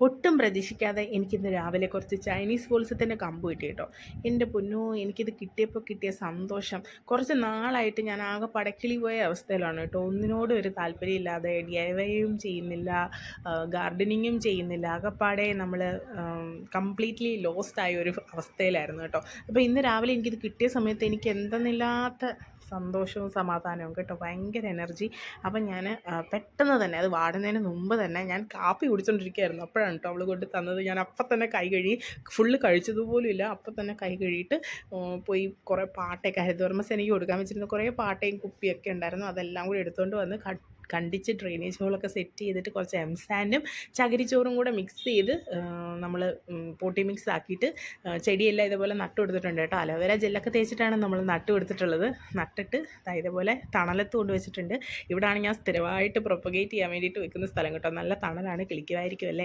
ഒട്ടും പ്രതീക്ഷിക്കാതെ എനിക്കിന്ന് രാവിലെ കുറച്ച് ചൈനീസ് ബോൾസത്തിൻ്റെ കമ്പ് കിട്ടി കേട്ടോ. എൻ്റെ പൊന്നോ, എനിക്കിത് കിട്ടിയപ്പോൾ കിട്ടിയ സന്തോഷം കുറച്ച് നാളായിട്ട് ഞാൻ ആകെ പടക്കിളി പോയ അവസ്ഥയിലാണ് കേട്ടോ. ഒന്നിനോടും ഒരു താല്പര്യമില്ലാതെ DIYയും ചെയ്യുന്നില്ല, ഗാർഡനിങ്ങും ചെയ്യുന്നില്ല, ആകെപ്പാടെ നമ്മൾ കംപ്ലീറ്റ്ലി ലോസ്റ്റ് ആയ ഒരു അവസ്ഥയിലായിരുന്നു കേട്ടോ. അപ്പോൾ ഇന്ന് രാവിലെ എനിക്കിത് കിട്ടിയ സമയത്ത് എനിക്ക് എന്തെന്നില്ലാത്ത സന്തോഷവും സമാധാനവും കേട്ടോ, ഭയങ്കര എനർജി. അപ്പം ഞാൻ പെട്ടെന്ന് തന്നെ അത് വാടുന്നതിന് മുമ്പ് തന്നെ ഞാൻ കാപ്പി കുടിച്ചുകൊണ്ടിരിക്കുകയായിരുന്നു. അപ്പോഴാണ് കേട്ടോ അവൾ കൊണ്ട് തന്നത്. ഞാൻ അപ്പം തന്നെ കൈ കഴുകി, ഫുള്ള് കഴിച്ചതുപോലും ഇല്ല, അപ്പം തന്നെ കൈ കഴുകിയിട്ട് പോയി കുറേ പാട്ടയൊക്കെ ഹരിതകർമ്മസേനയ്ക്ക് എനിക്ക് കൊടുക്കാൻ വെച്ചിരുന്ന കുറേ പാട്ടയും കുപ്പിയൊക്കെ ഉണ്ടായിരുന്നു. അതെല്ലാം കൂടി എടുത്തുകൊണ്ട് വന്ന് കണ്ടിച്ച് ഡ്രെയിനേജ് ഹോളൊക്കെ സെറ്റ് ചെയ്തിട്ട് കുറച്ച് എംസാൻഡും ചകിരിച്ചോറും കൂടെ മിക്സ് ചെയ്ത് നമ്മൾ പോട്ടി മിക്സ് ആക്കിയിട്ട് ചെടിയെല്ലാം ഇതുപോലെ നട്ടു കൊടുത്തിട്ടുണ്ട് കേട്ടോ. അലോവേര ജെല്ലൊക്കെ തേച്ചിട്ടാണ് നമ്മൾ നട്ടു കൊടുത്തിട്ടുള്ളത്. നട്ടിട്ട് ഇതുപോലെ തണലത്ത് കൊണ്ട് വെച്ചിട്ടുണ്ട്. ഇവിടെയാണ് ഞാൻ സ്ഥിരമായിട്ട് പ്രൊപ്പഗേറ്റ് ചെയ്യാൻ വേണ്ടിയിട്ട് വെക്കുന്ന സ്ഥലം കേട്ടോ. നല്ല തണലാണ്, കിളിക്കുമായിരിക്കും അല്ലേ.